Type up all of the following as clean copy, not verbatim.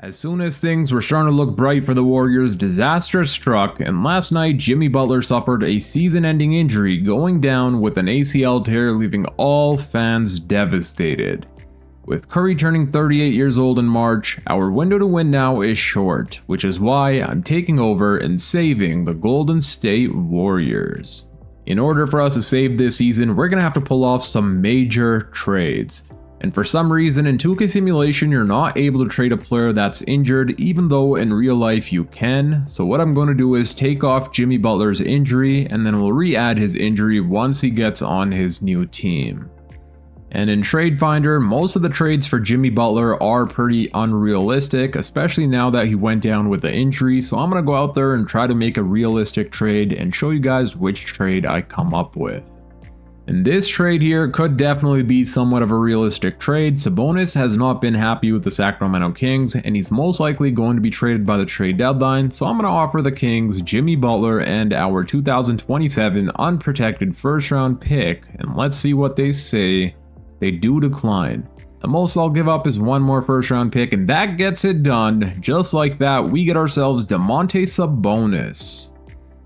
As soon as things were starting to look bright for the Warriors, disaster struck, and last night Jimmy Butler suffered a season-ending injury, going down with an ACL tear, leaving all fans devastated. With Curry turning 38 years old in March, our window to win now is short, which is why I'm taking over and saving the Golden State Warriors. In order for us to save this season, we're going to have to pull off some major trades. And for some reason in 2K Simulation you're not able to trade a player that's injured, even though in real life you can. So what I'm going to do is take off Jimmy Butler's injury, and then we'll re-add his injury once he gets on his new team. And in Trade Finder, most of the trades for Jimmy Butler are pretty unrealistic, especially now that he went down with the injury. So I'm going to go out there and try to make a realistic trade and show you guys which trade I come up with. And this trade here could definitely be somewhat of a realistic trade. Sabonis has not been happy with the Sacramento Kings, and he's most likely going to be traded by the trade deadline. So I'm going to offer the Kings Jimmy Butler and our 2027 unprotected first round pick, and let's see what they say. They do decline. The most I'll give up is one more first round pick, and that gets it done. Just like that, we get ourselves Domantas Sabonis.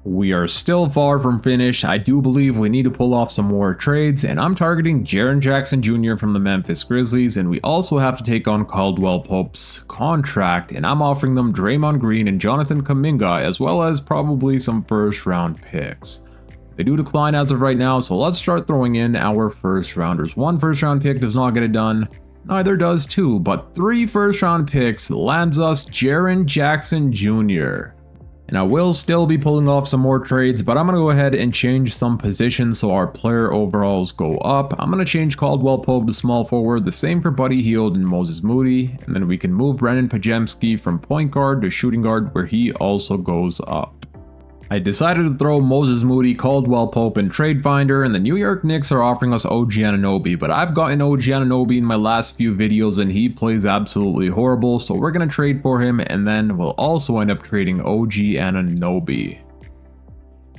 We are still far from finished. I do believe we need to pull off some more trades, and I'm targeting Jaren Jackson Jr. from the Memphis Grizzlies, and we also have to take on Caldwell Pope's contract, and I'm offering them Draymond Green and Jonathan Kuminga, as well as probably some first round picks. They do decline as of right now, so let's start throwing in our first rounders. One first round pick does not get it done, neither does two, but 3 first round picks lands us Jaren Jackson Jr. And I will still be pulling off some more trades, but I'm going to go ahead and change some positions so our player overalls go up. I'm going to change Caldwell Pope to small forward, the same for Buddy Hield and Moses Moody, and then we can move Brennan Pajemski from point guard to shooting guard, where he also goes up. I decided to throw Moses Moody, Caldwell Pope, and Trade Finder, and the New York Knicks are offering us OG Anunoby, but I've gotten OG Anunoby in my last few videos and he plays absolutely horrible, so we're going to trade for him, and then we'll also end up trading OG Anunoby.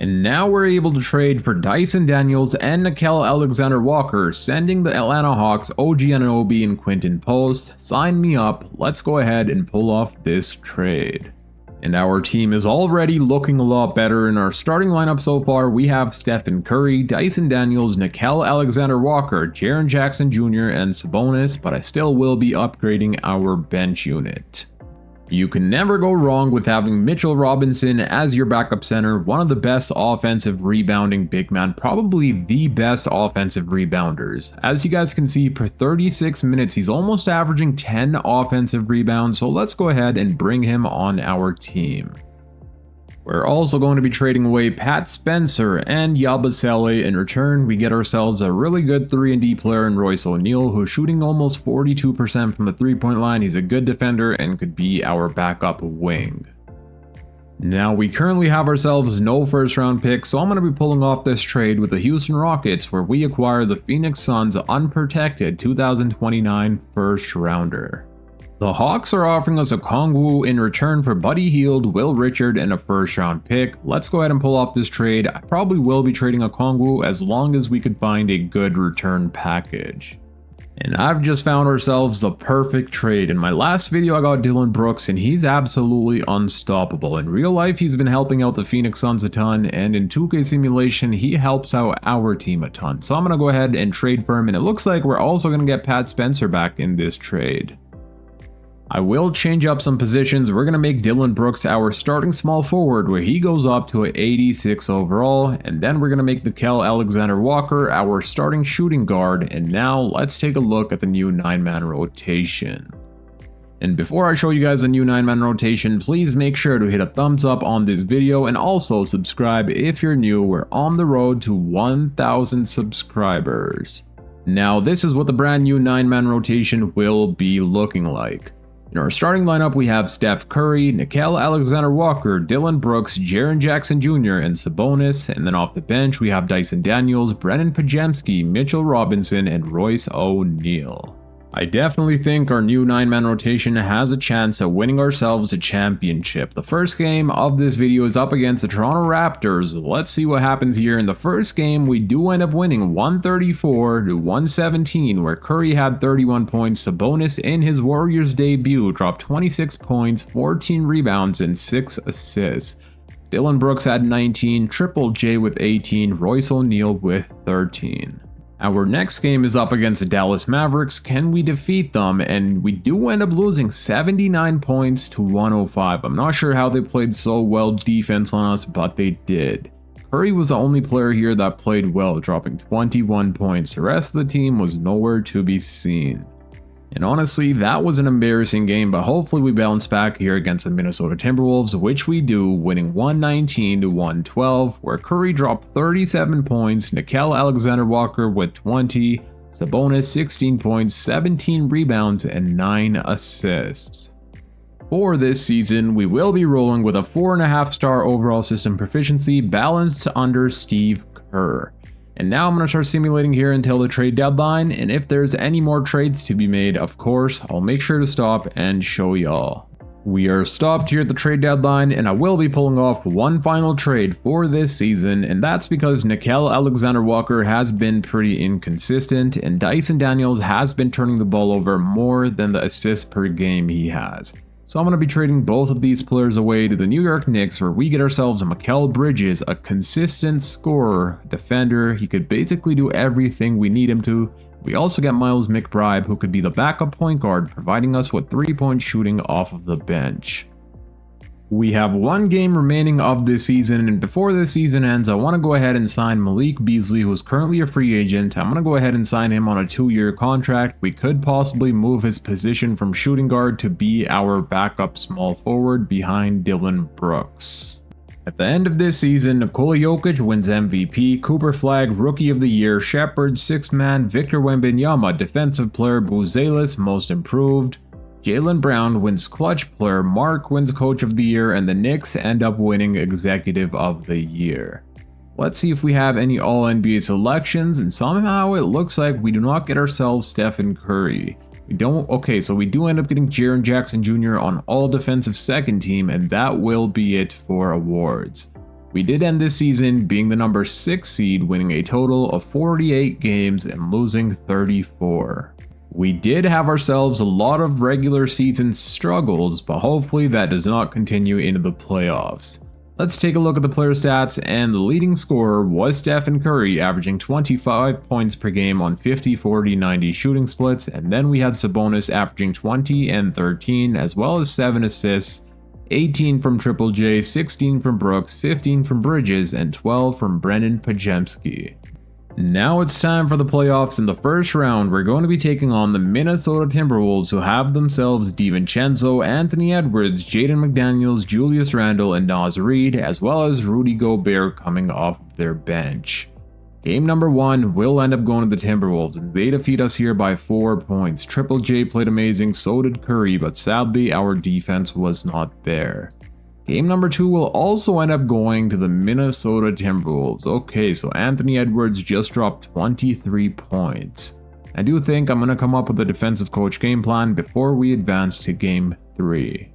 And now we're able to trade for Dyson Daniels and Nickeil Alexander-Walker, sending the Atlanta Hawks OG Anunoby and Quinton Post. Sign me up, let's go ahead and pull off this trade. And our team is already looking a lot better. In our starting lineup so far, we have Stephen Curry, Dyson Daniels, Nickeil Alexander-Walker, Jaren Jackson Jr., and Sabonis, but I still will be upgrading our bench unit. You can never go wrong with having Mitchell Robinson as your backup center, one of the best offensive rebounding big men, probably the best offensive rebounders. As you guys can see, per 36 minutes, he's almost averaging 10 offensive rebounds, so let's go ahead and bring him on our team. We're also going to be trading away Pat Spencer and Yabusele. In return, we get ourselves a really good 3-and-D player in Royce O'Neal, who's shooting almost 42% from the three-point line. He's a good defender and could be our backup wing. Now, we currently have ourselves no first round picks, so I'm going to be pulling off this trade with the Houston Rockets, where we acquire the Phoenix Suns unprotected 2029 first rounder. The Hawks are offering us Okongwu in return for Buddy Hield, Will Richard, and a first round pick. Let's go ahead and pull off this trade. I probably will be trading Okongwu as long as we could find a good return package. And I've just found ourselves the perfect trade. In my last video I got Dillon Brooks, and he's absolutely unstoppable. In real life he's been helping out the Phoenix Suns a ton, and in 2K Simulation he helps out our team a ton. So I'm going to go ahead and trade for him, and it looks like we're also going to get Pat Spencer back in this trade. I will change up some positions. We're going to make Dillon Brooks our starting small forward, where he goes up to an 86 overall, and then we're going to make Nickeil Alexander-Walker our starting shooting guard. And now let's take a look at the new 9-man rotation. And before I show you guys the new 9-man rotation, please make sure to hit a thumbs up on this video and also subscribe if you're new. We're on the road to 1,000 subscribers. Now this is what the brand new 9-man rotation will be looking like. In our starting lineup, we have Steph Curry, Nickeil Alexander-Walker, Dillon Brooks, Jaren Jackson Jr., and Sabonis. And then off the bench, we have Dyson Daniels, Brennan Pajemski, Mitchell Robinson, and Royce O'Neal. I definitely think our new 9-man rotation has a chance at winning ourselves a championship. The first game of this video is up against the Toronto Raptors. Let's see what happens here. In the first game, we do end up winning 134-117, where Curry had 31 points. Sabonis in his Warriors debut dropped 26 points, 14 rebounds, and 6 assists. Dillon Brooks had 19, Triple J with 18, Royce O'Neal with 13. Our next game is up against the Dallas Mavericks. Can we defeat them? And we do end up losing 79 points to 105. I'm not sure how they played so well defense on us, but they did. Curry was the only player here that played well, dropping 21 points. The rest of the team was nowhere to be seen. And honestly, that was an embarrassing game, but hopefully we bounce back here against the Minnesota Timberwolves, which we do, winning 119-112, where Curry dropped 37 points, Nickeil Alexander-Walker with 20, Sabonis 16 points, 17 rebounds, and 9 assists. For this season, we will be rolling with a 4.5-star overall system proficiency balanced under Steve Kerr. And now I'm going to start simulating here until the trade deadline, and if there's any more trades to be made, of course, I'll make sure to stop and show y'all. We are stopped here at the trade deadline, and I will be pulling off one final trade for this season, and that's because Nickeil Alexander-Walker has been pretty inconsistent, and Dyson Daniels has been turning the ball over more than the assists per game he has. So I'm going to be trading both of these players away to the New York Knicks, where we get ourselves a Mikal Bridges, a consistent scorer, defender. He could basically do everything we need him to. We also get Miles McBride, who could be the backup point guard, providing us with 3-point shooting off of the bench. We have one game remaining of this season, and before this season ends, I want to go ahead and sign Malik Beasley, who's currently a free agent. I'm going to go ahead and sign him on a 2-year contract. We could possibly move his position from shooting guard to be our backup small forward behind Dillon Brooks. At the end of this season, Nikola Jokic wins MVP, Cooper Flag Rookie of the Year, Shepard 6th Man, Victor Wembanyama Defensive Player, Buzelis Most Improved, Jaylen Brown wins Clutch Player, Mark wins Coach of the Year, and the Knicks end up winning Executive of the Year. Let's see if we have any All-NBA selections, and somehow it looks like we do not get ourselves Stephen Curry. We do end up getting Jaren Jackson Jr. on All Defensive Second Team, and that will be it for awards. We did end this season being the number 6 seed, winning a total of 48 games and losing 34. We did have ourselves a lot of regular season struggles, but hopefully that does not continue into the playoffs. Let's take a look at the player stats, and the leading scorer was Stephen Curry, averaging 25 points per game on 50-40-90 shooting splits, and then we had Sabonis averaging 20 and 13, as well as 7 assists, 18 from Triple J, 16 from Brooks, 15 from Bridges, and 12 from Brennan Pajemski. Now it's time for the playoffs. In the first round, we're going to be taking on the Minnesota Timberwolves, who have themselves DiVincenzo, Anthony Edwards, Jaden McDaniels, Julius Randle, and Naz Reid, as well as Rudy Gobert coming off their bench. Game number 1 will end up going to the Timberwolves, and they defeat us here by 4 points. Triple J played amazing, so did Curry, but sadly our defense was not there. Game number 2 will also end up going to the Minnesota Timberwolves. Okay, so Anthony Edwards just dropped 23 points. I do think I'm going to come up with a defensive coach game plan before we advance to game 3.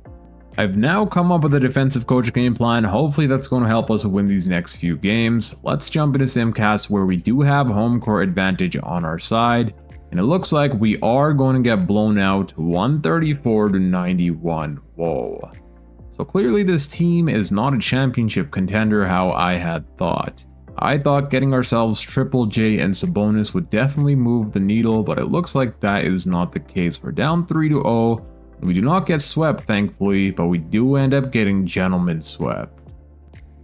I've now come up with a defensive coach game plan. Hopefully that's going to help us win these next few games. Let's jump into Simcast, where we do have home court advantage on our side. And it looks like we are going to get blown out 134-91. Whoa. So clearly this team is not a championship contender how I had thought. I thought getting ourselves Triple J and Sabonis would definitely move the needle, but it looks like that is not the case. We're down 3-0. We do not get swept, thankfully, but we do end up getting gentlemen swept.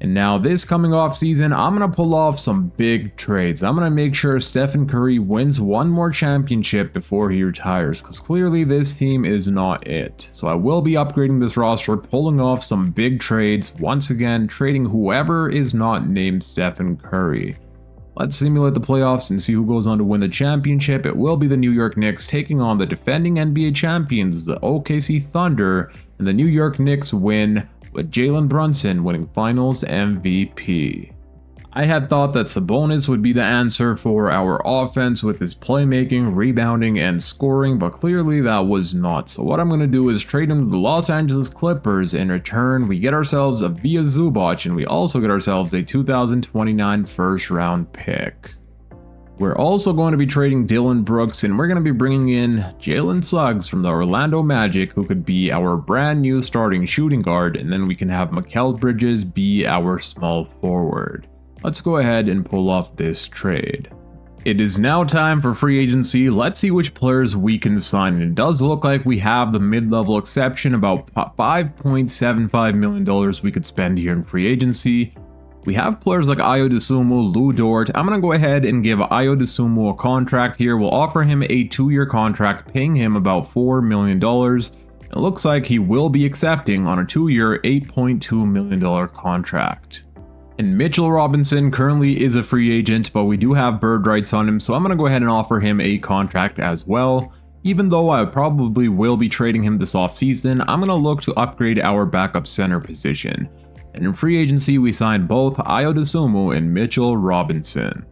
And now this coming off season, I'm going to pull off some big trades. I'm going to make sure Stephen Curry wins one more championship before he retires, because clearly this team is not it. So I will be upgrading this roster, pulling off some big trades, once again trading whoever is not named Stephen Curry. Let's simulate the playoffs and see who goes on to win the championship. It will be the New York Knicks taking on the defending NBA champions, the OKC Thunder, and the New York Knicks win with Jalen Brunson winning Finals MVP. I had thought that Sabonis would be the answer for our offense with his playmaking, rebounding, and scoring, but clearly that was not. So what I'm going to do is trade him to the Los Angeles Clippers. In return, we get ourselves a Via Zubac, and we also get ourselves a 2029 first round pick. We're also going to be trading Dylan Brooks, and we're going to be bringing in Jalen Suggs from the Orlando Magic, who could be our brand new starting shooting guard, and then we can have Mikal Bridges be our small forward. Let's go ahead and pull off this trade. It is now time for free agency. Let's see which players we can sign. And it does look like we have the mid-level exception, about $5.75 million we could spend here in free agency. We have players like Ayo Dosunmu, Lou Dort. I'm going to go ahead and give Ayo Dosunmu a contract here. We'll offer him a 2-year contract, paying him about $4 million. It looks like he will be accepting on a 2-year, $8.2 million contract. And Mitchell Robinson currently is a free agent, but we do have bird rights on him, so I'm going to go ahead and offer him a contract as well. Even though I probably will be trading him this offseason, I'm going to look to upgrade our backup center position. And in free agency, we signed both Ayo Dosunmu and Mitchell Robinson.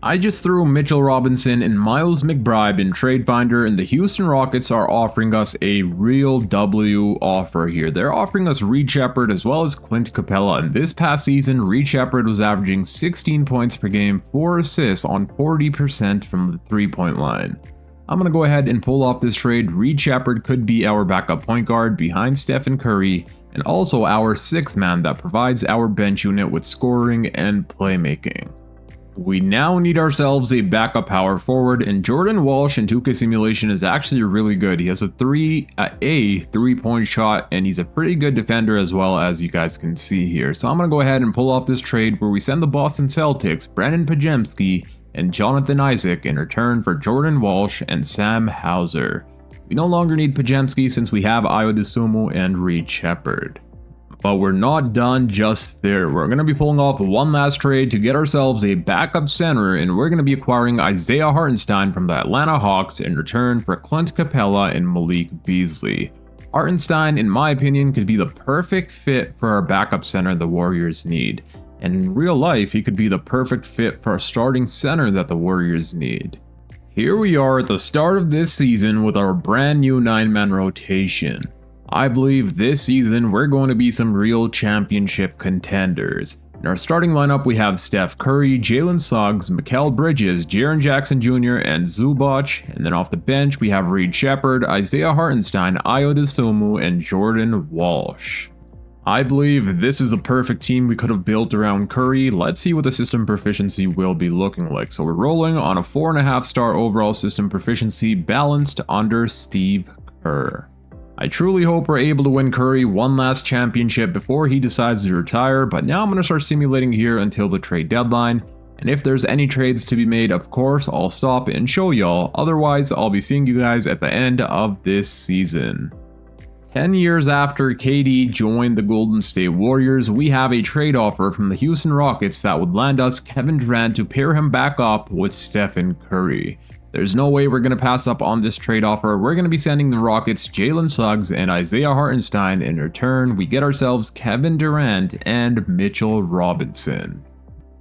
I just threw Mitchell Robinson and Miles McBride in Trade Finder, and the Houston Rockets are offering us a real W offer here. They're offering us Reed Sheppard as well as Clint Capella, and this past season, Reed Sheppard was averaging 16 points per game, 4 assists on 40% from the 3-point line. I'm going to go ahead and pull off this trade. Reed Sheppard could be our backup point guard behind Stephen Curry, and also our 6th man that provides our bench unit with scoring and playmaking. We now need ourselves a backup power forward, and Jordan Walsh in 2K Simulation is actually really good. He has a 3-point shot, and he's a pretty good defender as well, as you guys can see here. So I'm going to go ahead and pull off this trade where we send the Boston Celtics Brandon Pajemski and Jonathan Isaac in return for Jordan Walsh and Sam Hauser. We no longer need Pajemski since we have Ayo Dosunmu and Reed Sheppard. But we're not done just there. We're going to be pulling off one last trade to get ourselves a backup center, and we're going to be acquiring Isaiah Hartenstein from the Atlanta Hawks in return for Clint Capella and Malik Beasley. Hartenstein, in my opinion, could be the perfect fit for our backup center the Warriors need. And in real life, he could be the perfect fit for a starting center that the Warriors need. Here we are at the start of this season with our brand new 9-man rotation. I believe this season we're going to be some real championship contenders. In our starting lineup, we have Steph Curry, Jalen Suggs, Mikal Bridges, Jaren Jackson Jr., and Zubac. And then off the bench, we have Reed Sheppard, Isaiah Hartenstein, Ayo Dosunmu, and Jordan Walsh. I believe this is the perfect team we could have built around Curry. Let's see what the system proficiency will be looking like. So we're rolling on a 4.5-star overall system proficiency, balanced under Steve Kerr. I truly hope we're able to win Curry one last championship before he decides to retire, but now I'm going to start simulating here until the trade deadline. And if there's any trades to be made, of course, I'll stop and show y'all. Otherwise, I'll be seeing you guys at the end of this season. 10 years after KD joined the Golden State Warriors, we have a trade offer from the Houston Rockets that would land us Kevin Durant to pair him back up with Stephen Curry. There's no way we're going to pass up on this trade offer. We're going to be sending the Rockets Jalen Suggs and Isaiah Hartenstein. In return, we get ourselves Kevin Durant and Mitchell Robinson.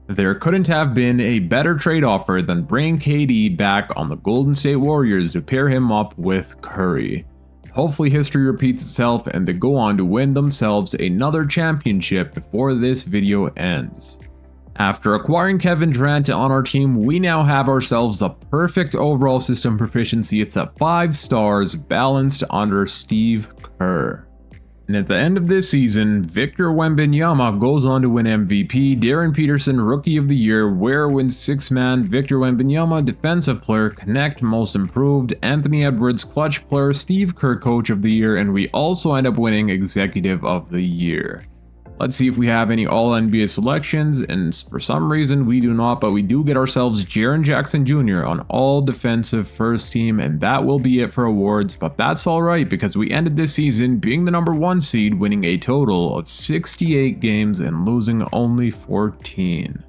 There couldn't have been a better trade offer than bringing KD back on the Golden State Warriors to pair him up with Curry. Hopefully history repeats itself and they go on to win themselves another championship before this video ends. After acquiring Kevin Durant on our team, we now have ourselves the perfect overall system proficiency. It's at 5 stars, balanced under Steve Kerr. And at the end of this season, Victor Wembanyama goes on to win MVP, Darren Peterson Rookie of the Year, Ware wins 6-man, Victor Wembanyama Defensive Player, Connect Most Improved, Anthony Edwards Clutch Player, Steve Kerr Coach of the Year, and we also end up winning Executive of the Year. Let's see if we have any All-NBA selections, and for some reason we do not, but we do get ourselves Jaren Jackson Jr. on All-Defensive First Team, and that will be it for awards, but that's alright because we ended this season being the number 1 seed, winning a total of 68 games and losing only 14.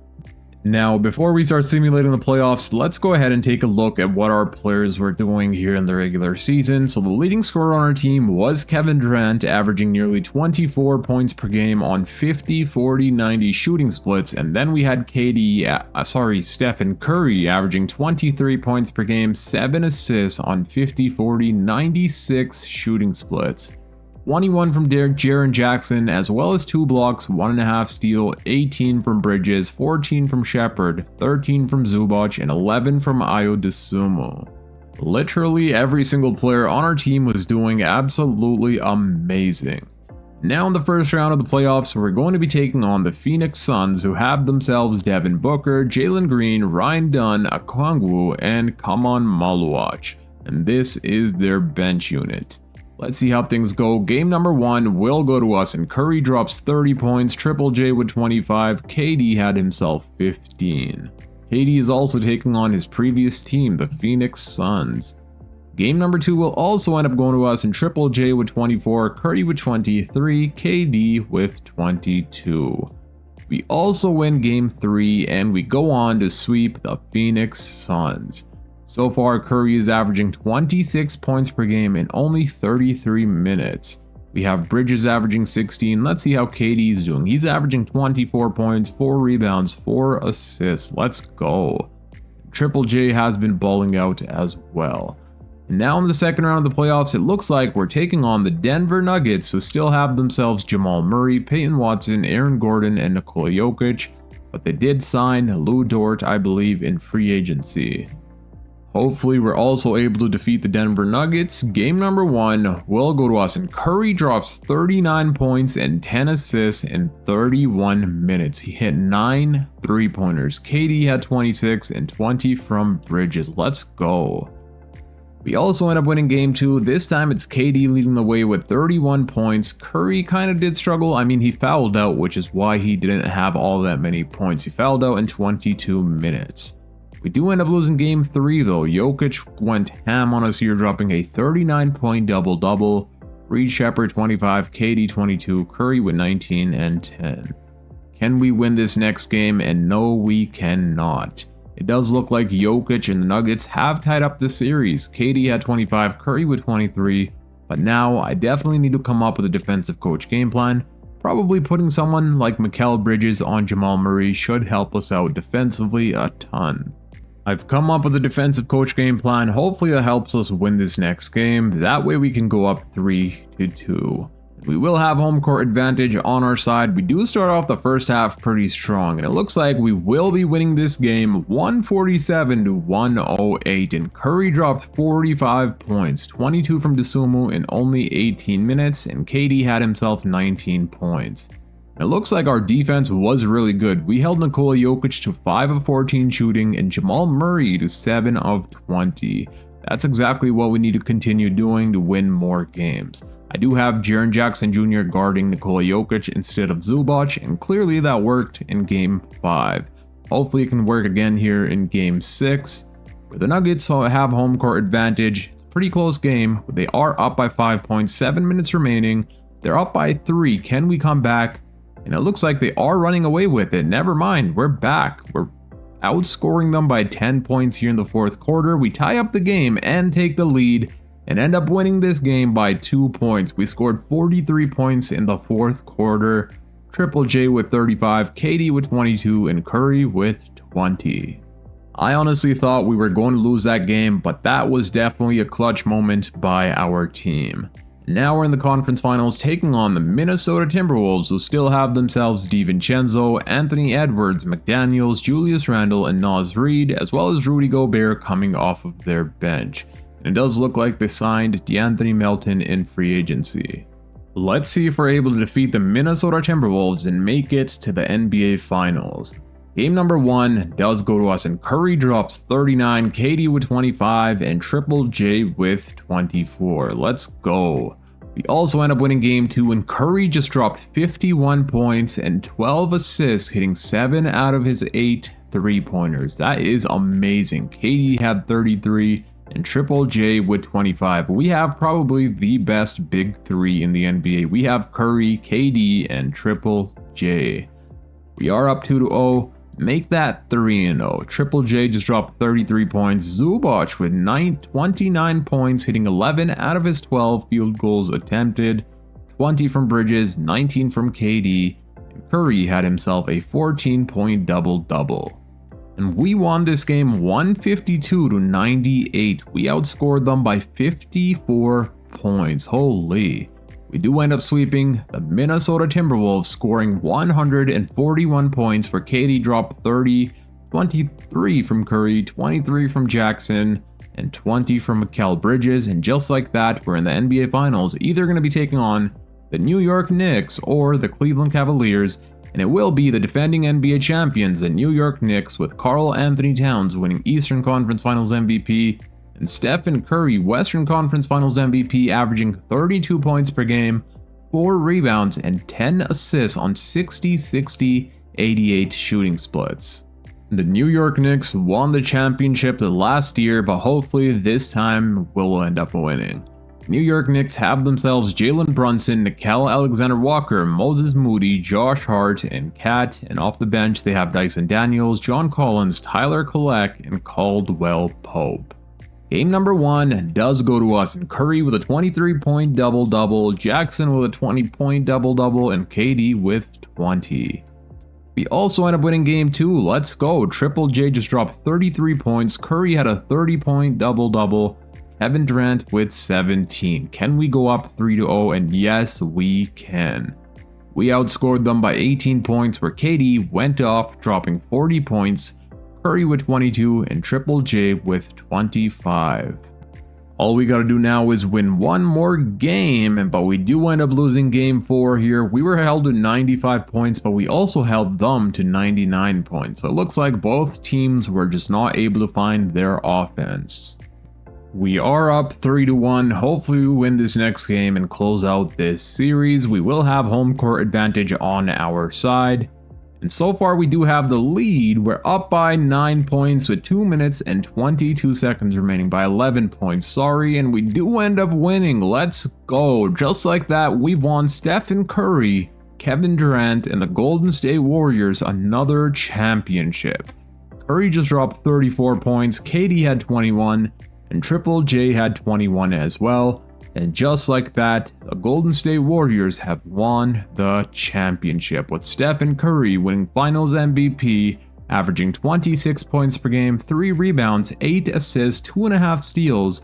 Now, before we start simulating the playoffs, let's go ahead and take a look at what our players were doing here in the regular season. So the leading scorer on our team was Kevin Durant, averaging nearly 24 points per game on 50, 40, 90 shooting splits. And then we had Stephen Curry, averaging 23 points per game, 7 assists on 50, 40, 96 shooting splits. 21 from Jaren Jackson, as well as 2 blocks, 1.5 steal, 18 from Bridges, 14 from Shepard, 13 from Zubac, and 11 from Ayo Dosunmu. Literally every single player on our team was doing absolutely amazing. Now in the first round of the playoffs, we're going to be taking on the Phoenix Suns, who have themselves Devin Booker, Jalen Green, Ryan Dunn, Okongwu, and Kaman Maluach. And this is their bench unit. Let's see how things go. Game number 1 will go to us, and Curry drops 30 points, Triple J with 25, KD had himself 15. KD is also taking on his previous team, the Phoenix Suns. Game number 2 will also end up going to us, and Triple J with 24, Curry with 23, KD with 22. We also win game 3, and we go on to sweep the Phoenix Suns. So far, Curry is averaging 26 points per game in only 33 minutes. We have Bridges averaging 16. Let's see how KD is doing. He's averaging 24 points, 4 rebounds, 4 assists. Let's go. Triple J has been balling out as well. And now in the second round of the playoffs, it looks like we're taking on the Denver Nuggets, who still have themselves Jamal Murray, Peyton Watson, Aaron Gordon, and Nikola Jokic. But they did sign Lou Dort, I believe, in free agency. Hopefully we're also able to defeat the Denver Nuggets. Game number 1 will go to us, and Curry drops 39 points and 10 assists in 31 minutes. He hit 9 3-pointers. KD had 26 and 20 from Bridges. Let's go. We also end up winning game 2. This time it's KD leading the way with 31 points. Curry kind of did struggle. I mean, he fouled out, which is why he didn't have all that many points. He fouled out in 22 minutes. We do end up losing game 3 though. Jokic went ham on us here, dropping a 39-point double-double. Reed Shepard 25, KD 22, Curry with 19 and 10. Can we win this next game? And no, we cannot. It does look like Jokic and the Nuggets have tied up the series. KD had 25, Curry with 23. But now I definitely need to come up with a defensive coach game plan. Probably putting someone like Mikal Bridges on Jamal Murray should help us out defensively a ton. I've come up with a defensive coach game plan. Hopefully that helps us win this next game. That way we can go up 3-2. We will have home court advantage on our side. We do start off the first half pretty strong, and it looks like we will be winning this game 147-108. And Curry dropped 45 points, 22 from Dosunmu in only 18 minutes, and KD had himself 19 points. It looks like our defense was really good. We held Nikola Jokic to 5 of 14 shooting and Jamal Murray to 7 of 20. That's exactly what we need to continue doing to win more games. I do have Jaren Jackson Jr. guarding Nikola Jokic instead of Zubac, and clearly that worked in game 5. Hopefully it can work again here in game 6, where the Nuggets have home court advantage. It's a pretty close game. They are up by 5 points, 7 minutes remaining. They're up by 3. Can we come back? And it looks like they are running away with it. Never mind, we're back. We're outscoring them by 10 points here in the fourth quarter. We tie up the game and take the lead and end up winning this game by 2 points. We scored 43 points in the fourth quarter. Triple J with 35, KD with 22, and Curry with 20. I honestly thought we were going to lose that game, but that was definitely a clutch moment by our team. Now we're in the conference finals, taking on the Minnesota Timberwolves, who still have themselves DiVincenzo, Anthony Edwards, McDaniels, Julius Randle, and Naz Reid, as well as Rudy Gobert coming off of their bench. And it does look like they signed DeAnthony Melton in free agency. Let's see if we're able to defeat the Minnesota Timberwolves and make it to the NBA Finals. Game number 1 does go to us, and Curry drops 39, KD with 25, and Triple J with 24. Let's go. We also end up winning game 2, and Curry just dropped 51 points and 12 assists, hitting 7 out of his 8 3-pointers. That is amazing. KD had 33 and Triple J with 25. We have probably the best big 3 in the NBA. We have Curry, KD, and Triple J. We are up 2-0. Make that 3-0. Triple J just dropped 33 points. Zubac with 29 points, hitting 11 out of his 12 field goals attempted. 20 from Bridges, 19 from KD. And Curry had himself a 14-point double-double. And we won this game 152-98. We outscored them by 54 points. Holy. We do end up sweeping the Minnesota Timberwolves, scoring 141 points, where KD dropped 30, 23 from Curry, 23 from Jackson, and 20 from Mikal Bridges. And just like that, we're in the NBA Finals, either going to be taking on the New York Knicks or the Cleveland Cavaliers, and it will be the defending NBA champions, the New York Knicks, with Karl Anthony Towns winning Eastern Conference Finals MVP, and Stephen Curry, Western Conference Finals MVP, averaging 32 points per game, 4 rebounds, and 10 assists on 60-60-88 shooting splits. The New York Knicks won the championship last year, but hopefully this time we'll end up winning. New York Knicks have themselves Jalen Brunson, Nickeil Alexander-Walker, Moses Moody, Josh Hart, and Cat, and off the bench they have Dyson Daniels, John Collins, Tyler Kolek, and Caldwell Pope. Game number 1 does go to us, and Curry with a 23-point double-double, Jackson with a 20-point double-double, and KD with 20. We also end up winning game 2. Let's go. Triple J just dropped 33 points. Curry had a 30-point double-double. Kevin Durant with 17. Can we go up 3-0? And yes, we can. We outscored them by 18 points, where KD went off, dropping 40 points. Curry with 22, and Triple J with 25. All we gotta do now is win one more game, but we do end up losing game 4 here. We were held to 95 points, but we also held them to 99 points. So it looks like both teams were just not able to find their offense. We are up 3-1. Hopefully we win this next game and close out this series. We will have home court advantage on our side. And so far we do have the lead. We're up by 9 points with 2 minutes and 22 seconds remaining, by 11 points, sorry, and we do end up winning. Let's go. Just like that, we've won. Stephen Curry, Kevin Durant, and the Golden State Warriors another championship. Curry just dropped 34 points, KD had 21, and Triple J had 21 as well. And just like that, the Golden State Warriors have won the championship, with Stephen Curry winning Finals MVP, averaging 26 points per game, 3 rebounds, 8 assists, 2.5 steals,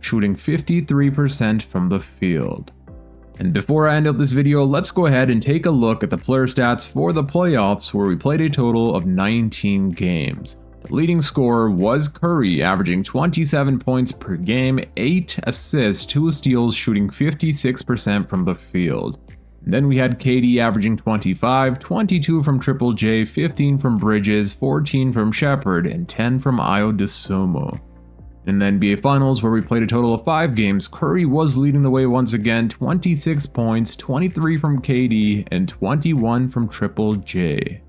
shooting 53% from the field. And before I end up this video, let's go ahead and take a look at the player stats for the playoffs, where we played a total of 19 games. The leading scorer was Curry, averaging 27 points per game, 8 assists, 2 steals, shooting 56% from the field. And then we had KD averaging 25, 22 from Triple J, 15 from Bridges, 14 from Shepard, and 10 from Ayo Dosunmu. In the NBA Finals, where we played a total of 5 games, Curry was leading the way once again, 26 points, 23 from KD, and 21 from Triple J.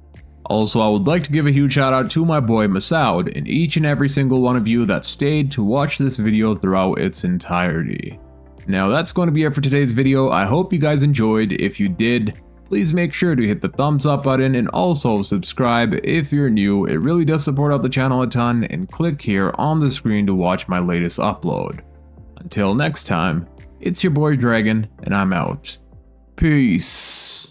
Also, I would like to give a huge shout out to my boy Masoud and each and every single one of you that stayed to watch this video throughout its entirety. Now that's going to be it for today's video. I hope you guys enjoyed. If you did, please make sure to hit the thumbs up button and also subscribe if you're new. It really does support out the channel a ton, and click here on the screen to watch my latest upload. Until next time, it's your boy Dragon, and I'm out. Peace.